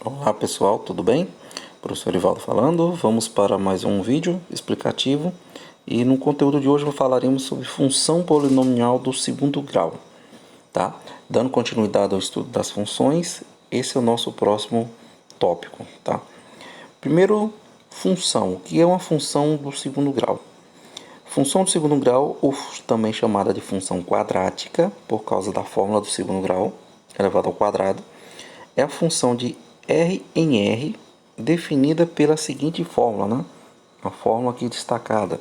Olá pessoal, tudo bem? Professor Ivaldo falando, vamos para mais um vídeo explicativo e no conteúdo de hoje falaremos sobre função polinomial do segundo grau, tá? Dando continuidade ao estudo das funções, esse é o nosso próximo tópico, tá? Primeiro, função. O que é uma função do segundo grau? Função do segundo grau, ou também chamada de função quadrática, por causa da fórmula do segundo grau, elevado ao quadrado, é a função de R em R definida pela seguinte fórmula, né? A fórmula aqui destacada.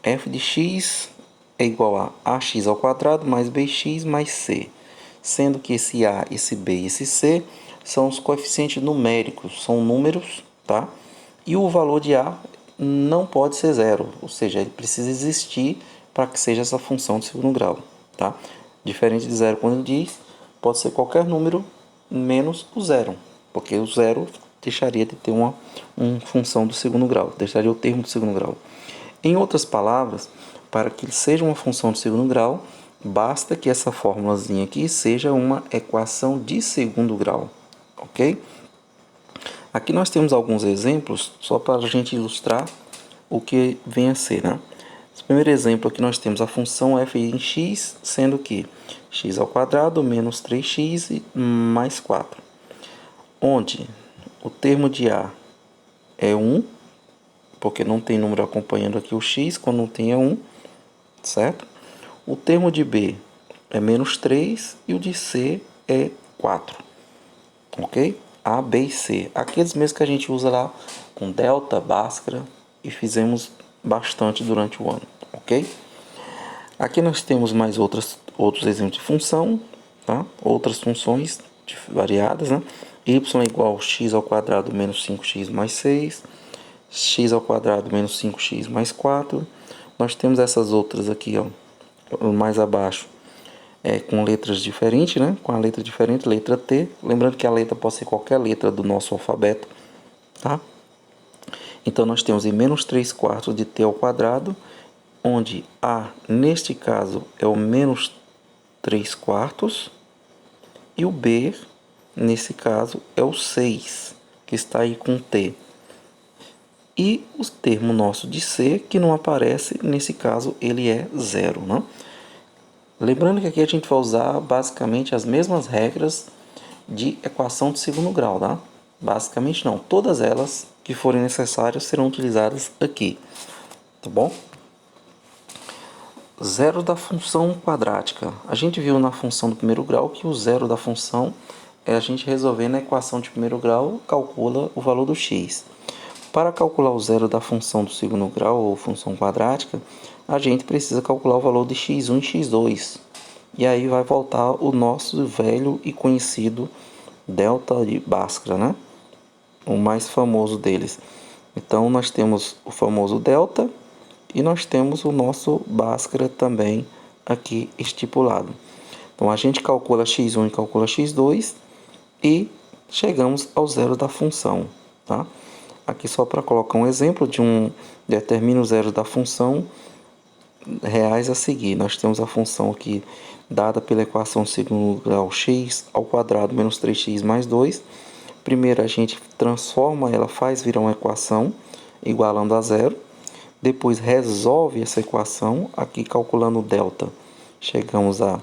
F de x é igual a ax ao quadrado mais bx mais c, sendo que esse a, esse b e esse c são os coeficientes numéricos, são números, tá? E o valor de a não pode ser zero, ou seja, ele precisa existir para que seja essa função de segundo grau, tá? Diferente de zero, quando ele diz, pode ser qualquer número menos o zero, porque o zero deixaria de ter uma função do segundo grau, deixaria o termo do segundo grau. Em outras palavras, para que ele seja uma função de segundo grau, basta que essa fórmulazinha aqui seja uma equação de segundo grau, ok? Aqui nós temos alguns exemplos, só para a gente ilustrar o que vem a ser, né? Esse primeiro exemplo aqui nós temos a função f em x, sendo que x ao quadrado menos 3x mais 4, onde o termo de a é 1, porque não tem número acompanhando aqui o x, quando não tem é 1, certo? O termo de b é menos 3 e o de c é 4, ok? A, B e C, aqueles mesmos que a gente usa lá com delta, Bhaskara e fizemos bastante durante o ano, ok? Aqui nós temos mais outros exemplos de função, tá? Outras funções variadas, né? Y é igual a x ao quadrado menos 5x mais 6, x ao quadrado menos 5x mais 4. Nós temos essas outras aqui, ó, mais abaixo, com letras diferentes, né? Com a letra diferente, letra T. Lembrando que a letra pode ser qualquer letra do nosso alfabeto, tá? Então, nós temos em menos 3 quartos de T ao quadrado, onde A, neste caso, é o menos 3 quartos, e o B, nesse caso, é o 6, que está aí com T. E o termo nosso de C, que não aparece, nesse caso, ele é 0, né? Lembrando que aqui a gente vai usar basicamente as mesmas regras de equação de segundo grau, tá? Basicamente não, todas elas que forem necessárias serão utilizadas aqui, tá bom? Zero da função quadrática. A gente viu na função do primeiro grau que o zero da função é a gente resolver na equação de primeiro grau, calcula o valor do x. Para calcular o zero da função do segundo grau ou função quadrática, a gente precisa calcular o valor de x1 e x2. E aí vai voltar o nosso velho e conhecido delta de Bhaskara, né? O mais famoso deles. Então nós temos o famoso delta e nós temos o nosso Bhaskara também aqui estipulado. Então a gente calcula x1 e calcula x2 e chegamos ao zero da função, tá? Aqui só para colocar um exemplo de determina o zero da função reais a seguir. Nós temos a função aqui dada pela equação segundo grau x ao quadrado menos 3x mais 2. Primeiro a gente transforma ela, faz virar uma equação igualando a zero. Depois resolve essa equação, aqui calculando o delta. Chegamos a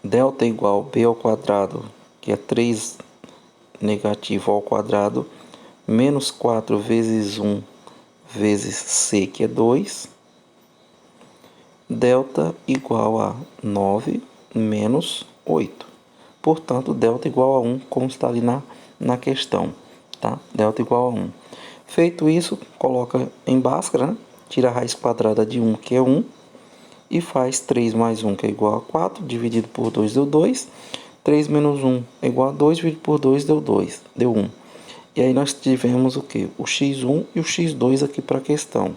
delta igual b ao quadrado, que é 3 negativo ao quadrado, menos 4 vezes 1 vezes c, que é 2. Delta igual a 9 menos 8. Portanto, delta igual a 1, como está ali na questão, tá? Delta igual a 1. Feito isso, coloca em Bhaskara, né? Tira a raiz quadrada de 1, que é 1, e faz 3 mais 1, que é igual a 4, dividido por 2 deu 2. 3 menos 1 é igual a 2, dividido por 2 deu 2, deu 1. E aí nós tivemos o que? O x1 e o x2 aqui para a questão.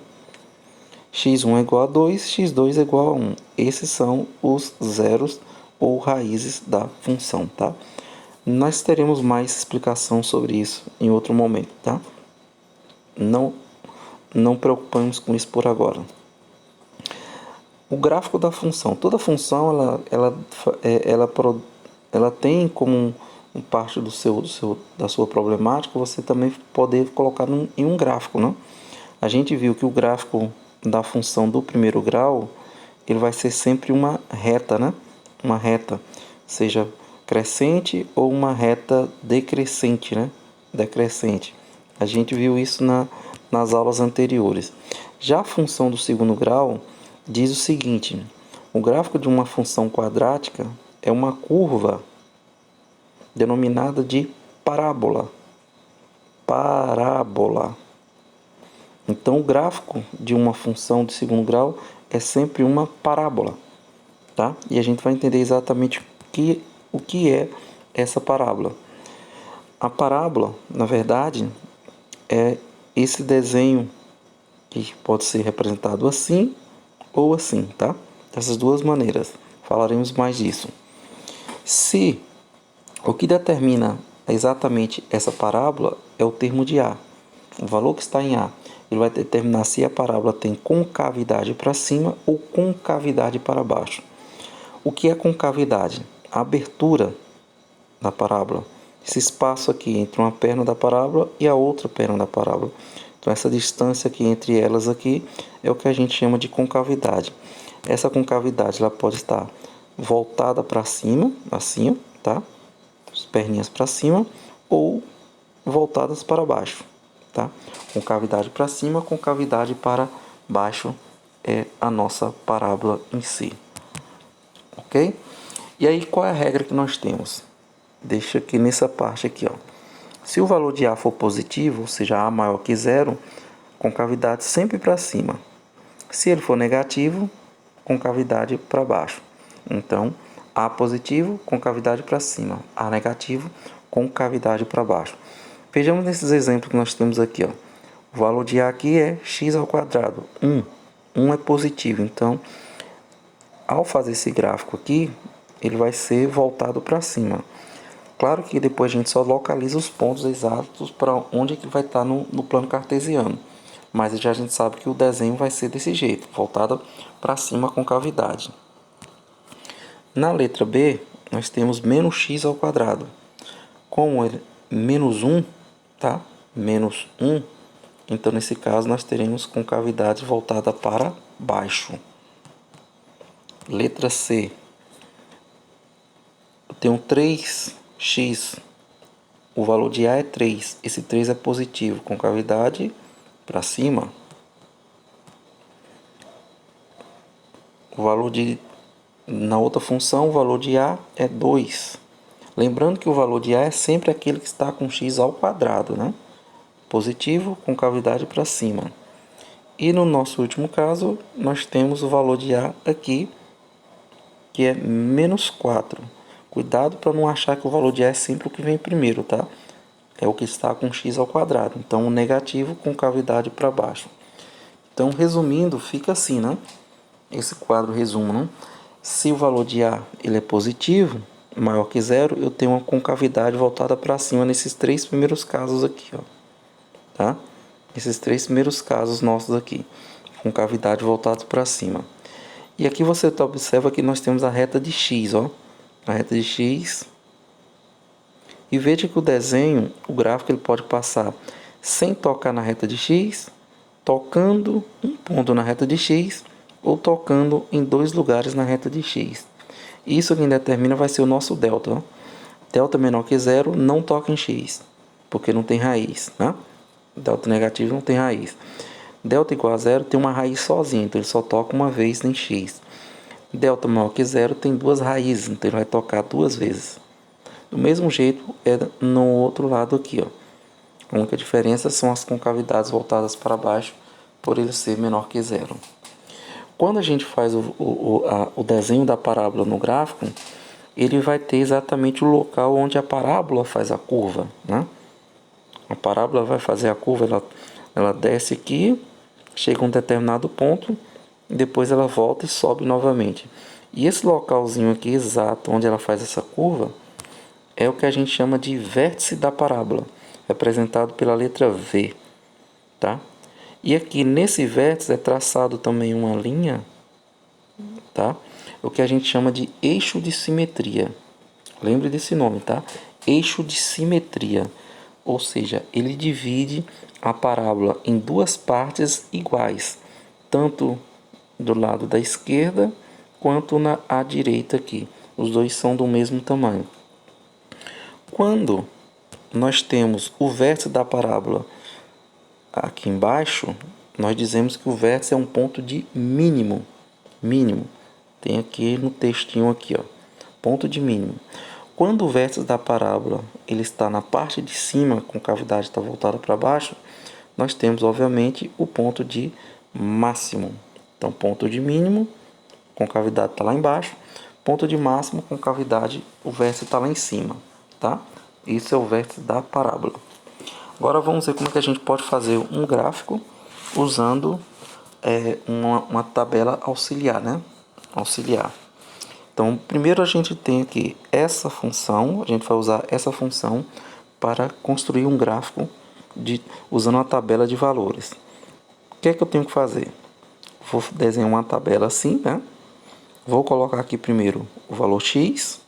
x1 é igual a 2, x2 é igual a 1. Esses são os zeros ou raízes da função, tá? Nós teremos mais explicação sobre isso em outro momento, tá? Não preocupamos com isso por agora. O gráfico da função. Toda função ela tem como parte da sua problemática, você também poder colocar em um gráfico, né? A gente viu que o gráfico da função do primeiro grau, ele vai ser sempre uma reta, né? Uma reta, seja crescente ou uma reta decrescente, né? Decrescente. A gente viu isso nas aulas anteriores. Já a função do segundo grau diz o seguinte: o gráfico de uma função quadrática é uma curva denominada de parábola. Parábola. Então, o gráfico de uma função de segundo grau é sempre uma parábola, tá? E a gente vai entender exatamente o que é essa parábola. A parábola, na verdade, é esse desenho que pode ser representado assim ou assim, tá? Dessas duas maneiras. Falaremos mais disso. Se o que determina exatamente essa parábola é o termo de A, o valor que está em A, ele vai determinar se a parábola tem concavidade para cima ou concavidade para baixo. O que é concavidade? A abertura da parábola. Esse espaço aqui entre uma perna da parábola e a outra perna da parábola. Então, essa distância aqui entre elas aqui é o que a gente chama de concavidade. Essa concavidade ela pode estar voltada para cima, assim, tá? As perninhas para cima, ou voltadas para baixo, tá? Concavidade para cima, concavidade para baixo é a nossa parábola em si, ok? E aí, qual é a regra que nós temos? Deixa aqui nessa parte aqui, ó. Se o valor de A for positivo, ou seja, A maior que zero, concavidade sempre para cima. Se ele for negativo, concavidade para baixo. Então, A positivo, concavidade para cima. A negativo, concavidade para baixo. Vejamos nesses exemplos que nós temos aqui, ó. O valor de A aqui é x ao quadrado, 1. 1 é positivo, então, ao fazer esse gráfico aqui, ele vai ser voltado para cima. Claro que depois a gente só localiza os pontos exatos para onde ele vai estar no plano cartesiano. Mas já a gente sabe que o desenho vai ser desse jeito, voltado para cima com concavidade. Na letra B, nós temos menos x ao quadrado. Como ele menos 1, tá? Menos 1, então nesse caso nós teremos concavidade voltada para baixo. Letra C. Eu tenho 3x. O valor de A é 3. Esse 3 é positivo, concavidade para cima. O valor na outra função, o valor de A é 2. Lembrando que o valor de A é sempre aquele que está com x ao quadrado, né? Positivo, concavidade para cima. E no nosso último caso, nós temos o valor de A aqui, que é menos 4. Cuidado para não achar que o valor de A é sempre o que vem primeiro, tá? É o que está com x ao quadrado. Então, o negativo, concavidade para baixo. Então, resumindo, fica assim, né? Esse quadro resumo, né? Se o valor de A ele é positivo, maior que zero, eu tenho uma concavidade voltada para cima nesses 3 primeiros casos aqui, ó. Tá? Esses 3 primeiros casos nossos aqui, concavidade voltada para cima. E aqui você observa que nós temos a reta de x, ó. A reta de x. E veja que o desenho, o gráfico, ele pode passar sem tocar na reta de x, tocando um ponto na reta de x, ou tocando em 2 lugares na reta de x. Isso quem determina vai ser o nosso delta. Ó. Delta menor que zero não toca em x, porque não tem raiz, né? Delta negativo não tem raiz. Delta igual a zero tem uma raiz sozinha, então ele só toca uma vez em x. Delta maior que zero tem 2 raízes, então ele vai tocar 2 vezes. Do mesmo jeito é no outro lado aqui, ó. A única diferença são as concavidades voltadas para baixo, por ele ser menor que zero. Quando a gente faz o desenho da parábola no gráfico, ele vai ter exatamente o local onde a parábola faz a curva, né? A parábola vai fazer a curva, ela desce aqui, chega a um determinado ponto, e depois ela volta e sobe novamente. E esse localzinho aqui exato onde ela faz essa curva é o que a gente chama de vértice da parábola, representado pela letra V, tá? E aqui nesse vértice é traçado também uma linha, tá? O que a gente chama de eixo de simetria. Lembre desse nome, tá? eixo de simetria, ou seja, ele divide a parábola em duas partes iguais, tanto do lado da esquerda quanto à direita aqui. Os dois são do mesmo tamanho. Quando nós temos o vértice da parábola aqui embaixo, nós dizemos que o vértice é um ponto de mínimo. Mínimo. Tem aqui no textinho aqui, ó, ponto de mínimo. Quando o vértice da parábola ele está na parte de cima, com a cavidade está voltada para baixo, nós temos, obviamente, o ponto de máximo. Então, ponto de mínimo, com cavidade está lá embaixo. Ponto de máximo, com cavidade, o vértice está lá em cima, tá? Isso é o vértice da parábola. Agora vamos ver como é que a gente pode fazer um gráfico usando uma tabela auxiliar, né? Auxiliar. Então, primeiro a gente tem aqui essa função, a gente vai usar essa função para construir um gráfico usando uma tabela de valores. O que é que eu tenho que fazer? Vou desenhar uma tabela assim, né? Vou colocar aqui primeiro o valor x,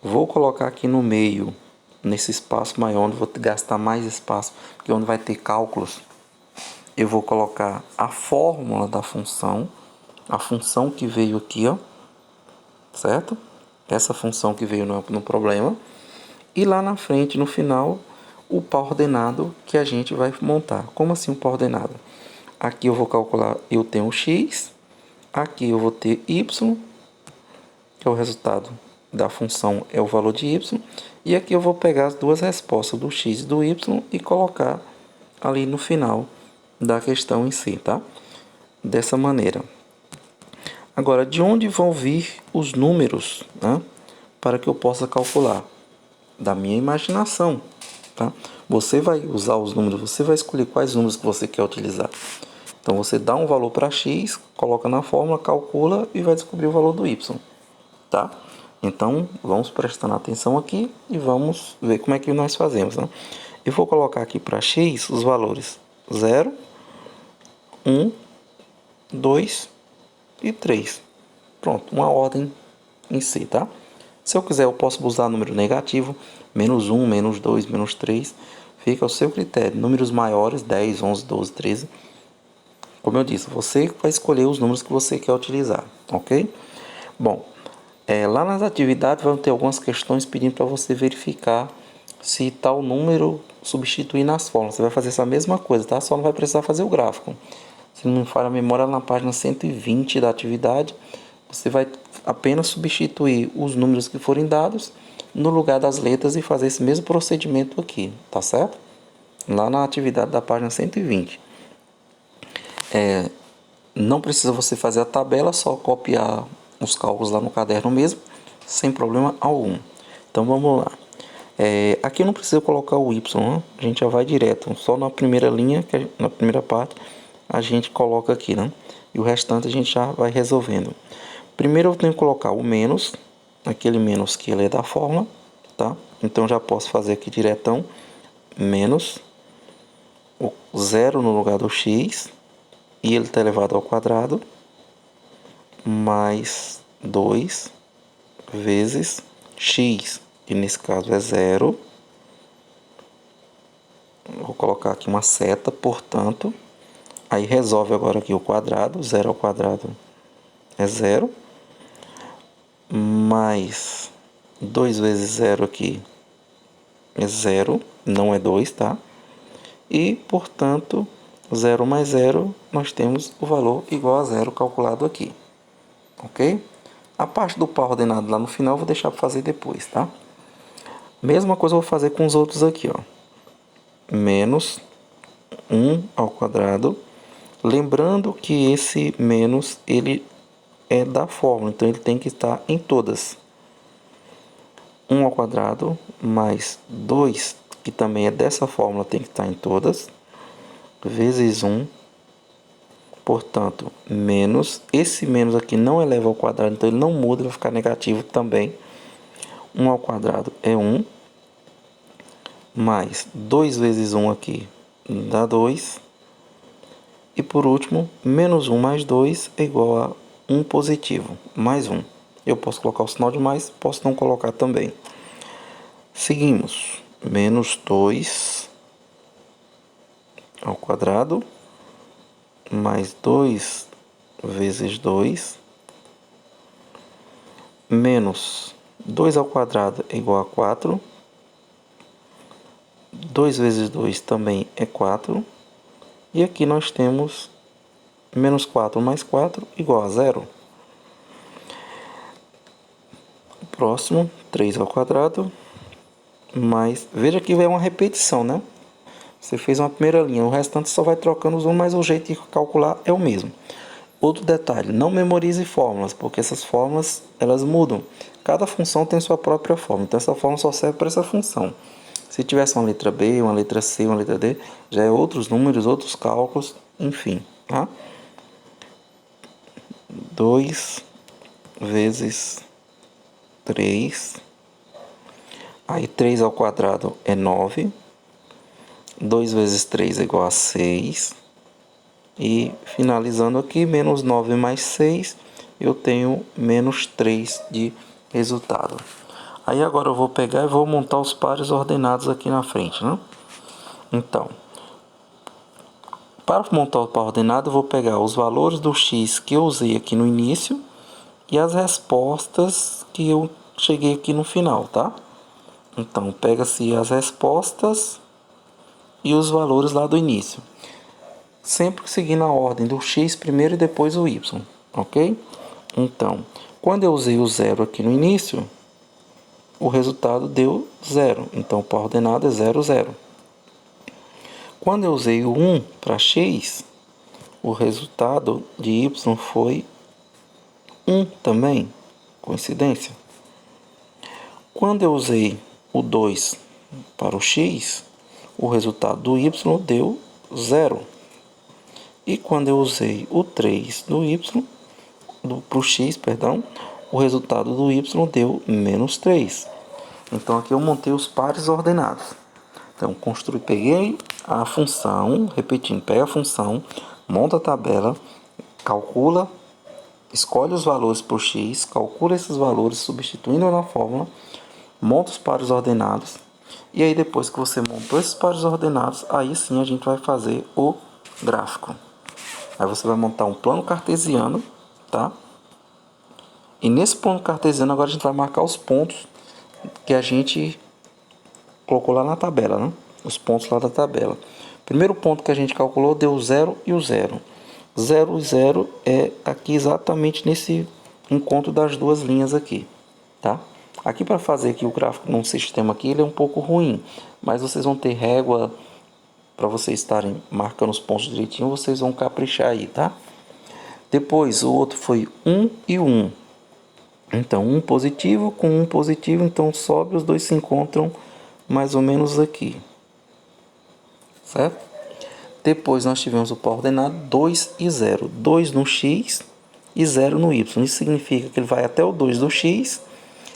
vou colocar aqui no meio, nesse espaço maior, onde vou gastar mais espaço, porque onde vai ter cálculos, eu vou colocar a fórmula da função, a função que veio aqui, ó, certo? Essa função que veio no problema. E lá na frente, no final, o par ordenado que a gente vai montar. Como assim o par ordenado? Aqui eu vou calcular, eu tenho x, aqui eu vou ter y, que é o resultado da função, é o valor de y, e aqui eu vou pegar as duas respostas do x e do y e colocar ali no final da questão em si, tá? Dessa maneira. Agora, de onde vão vir os números, né, para que eu possa calcular? Da minha imaginação, tá? Você vai usar os números, você vai escolher quais números que você quer utilizar. Então, você dá um valor para x, coloca na fórmula, calcula e vai descobrir o valor do y, tá? Então, vamos prestando atenção aqui e vamos ver como é que nós fazemos, né? Eu vou colocar aqui para x os valores 0, 1, 2 e 3. Pronto, uma ordem em si, tá? Se eu quiser, eu posso usar número negativo, menos 1, menos 2, menos 3. Fica ao seu critério. Números maiores, 10, 11, 12, 13. Como eu disse, você vai escolher os números que você quer utilizar, ok? Bom, lá nas atividades vão ter algumas questões pedindo para você verificar se tal número substituir nas fórmulas. Você vai fazer essa mesma coisa, tá? Só não vai precisar fazer o gráfico. Se não me falha a memória, na página 120 da atividade, você vai apenas substituir os números que forem dados no lugar das letras e fazer esse mesmo procedimento aqui, tá certo? Lá na atividade da página 120. Não precisa você fazer a tabela, só copiar os cálculos lá no caderno mesmo, sem problema algum. Então vamos lá. Aqui eu não preciso colocar o y, né? A gente já vai direto, só na primeira linha, na primeira parte, a gente coloca aqui, né? E o restante a gente já vai resolvendo. Primeiro eu tenho que colocar o menos, aquele menos que ele é da fórmula, tá? Então já posso fazer aqui diretão, menos o 0 no lugar do x, e ele está elevado ao quadrado, mais 2 vezes x, que nesse caso é 0. Vou colocar aqui uma seta, portanto, aí resolve agora aqui o quadrado, 0 ao quadrado é 0, mais 2 vezes 0 aqui é 0, não é 2, tá? E, portanto, 0 mais 0, nós temos o valor igual a 0 calculado aqui, ok? A parte do par ordenado lá no final eu vou deixar para fazer depois, tá? Mesma coisa eu vou fazer com os outros aqui, ó. Menos 1 ao quadrado. Lembrando que esse menos, ele é da fórmula, então ele tem que estar em todas. 1 ao quadrado mais 2, que também é dessa fórmula, tem que estar em todas, vezes 1. Portanto, menos, esse menos aqui não eleva ao quadrado, então ele não muda, vai ficar negativo também. 1 ao quadrado é 1, mais 2 vezes 1 aqui dá 2. E por último, menos 1 mais 2 é igual a 1 positivo, mais 1. Eu posso colocar o sinal de mais, posso não colocar também. Seguimos. Menos 2 ao quadrado, mais 2 vezes 2, menos 2 ao quadrado é igual a 4. 2 vezes 2 também é 4. E aqui nós temos menos 4 mais 4 igual a 0. Próximo, 3 ao quadrado, mais... Veja que é uma repetição, né? Você fez uma primeira linha, o restante só vai trocando os 1, mas o jeito de calcular é o mesmo. Outro detalhe, não memorize fórmulas, porque essas fórmulas, elas mudam. Cada função tem sua própria fórmula, então essa fórmula só serve para essa função. Se tivesse uma letra B, uma letra C, uma letra D, já é outros números, outros cálculos, enfim, tá? 2 vezes 3, aí 3 ao quadrado é 9, 2 vezes 3 é igual a 6, e finalizando aqui, menos 9 mais 6, eu tenho menos 3 de resultado. Aí agora eu vou pegar e vou montar os pares ordenados aqui na frente, né? Então, para montar o par ordenado, eu vou pegar os valores do x que eu usei aqui no início e as respostas que eu cheguei aqui no final, tá? Então, pega-se as respostas e os valores lá do início. Sempre seguindo a ordem do x primeiro e depois o y, ok? Então, quando eu usei o zero aqui no início, o resultado deu 0. Então, o par ordenado é 0, 0. Quando eu usei o 1 para x, o resultado de y foi 1 também. Coincidência. Quando eu usei o 2 para o x, o resultado do y deu 0. E quando eu usei o 3 do y, para o x, perdão, o resultado do y deu menos 3. Então aqui eu montei os pares ordenados. Então peguei a função, repetindo, pega a função, monta a tabela, calcula, escolhe os valores para o x, calcula esses valores substituindo na fórmula, monta os pares ordenados, e aí depois que você montou esses pares ordenados, aí sim a gente vai fazer o gráfico. Aí você vai montar um plano cartesiano, tá? E nesse plano cartesiano agora a gente vai marcar os pontos que a gente colocou lá na tabela, né? Os pontos lá da tabela. Primeiro ponto que a gente calculou deu 0 e o 0. 0 e 0 é aqui exatamente nesse encontro das duas linhas aqui, tá? Aqui para fazer aqui o gráfico num sistema aqui, ele é um pouco ruim, mas vocês vão ter régua para vocês estarem marcando os pontos direitinho, vocês vão caprichar aí, tá? Depois o outro foi 1 e 1. Então 1 positivo com 1 positivo, então sobe, os dois se encontram mais ou menos aqui, certo? Depois nós tivemos o par ordenado 2 e 0. 2 no x e 0 no y. Isso significa que ele vai até o 2 do x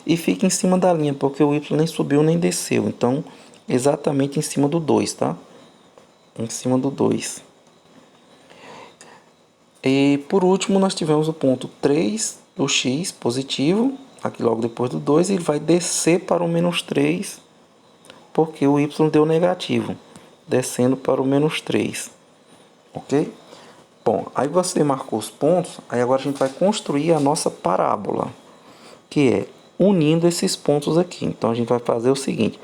e fica em cima da linha, porque o y nem subiu nem desceu. Então, exatamente em cima do 2, tá? Em cima do 2. E por último, nós tivemos o ponto 3 do x positivo, aqui logo depois do 2, e ele vai descer para o menos 3, porque o y deu negativo, descendo para o menos 3, ok? Bom, aí você marcou os pontos, aí agora a gente vai construir a nossa parábola, que é unindo esses pontos aqui. Então a gente vai fazer o seguinte,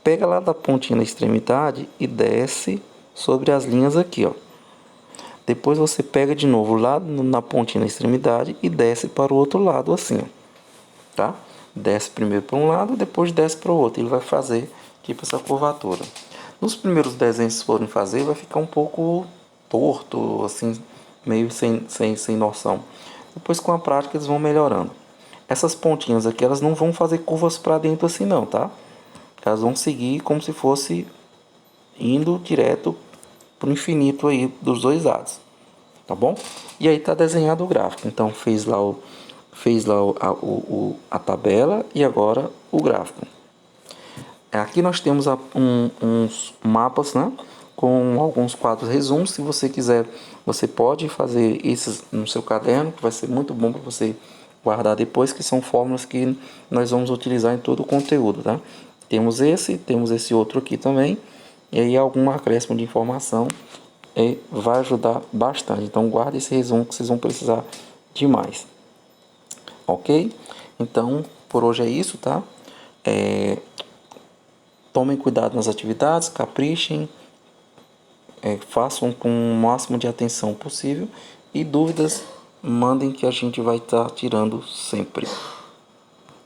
pega lá da pontinha na extremidade e desce sobre as linhas aqui, ó. Depois você pega de novo lá na pontinha na extremidade e desce para o outro lado assim, ó, tá? Desce primeiro para um lado, depois desce para o outro. Ele vai fazer tipo essa curvatura. Nos primeiros desenhos que forem fazer, vai ficar um pouco torto, assim, meio sem noção. Depois com a prática eles vão melhorando. Essas pontinhas aqui, elas não vão fazer curvas para dentro assim não, tá? Elas vão seguir como se fosse indo direto para o infinito aí dos dois lados, tá bom? E aí tá desenhado o gráfico. Então fez lá a tabela e agora o gráfico. Aqui nós temos uns mapas, né, com alguns quadros resumos. Se você quiser, você pode fazer esses no seu caderno, que vai ser muito bom para você guardar depois, que são fórmulas que nós vamos utilizar em todo o conteúdo, tá? temos esse outro aqui também, e aí algum acréscimo de informação vai ajudar bastante. Então guarde esse resumo que vocês vão precisar de mais. Ok? Então por hoje é isso, tá? Tomem cuidado nas atividades, caprichem, façam com o máximo de atenção possível, e dúvidas mandem que a gente vai estar tirando sempre.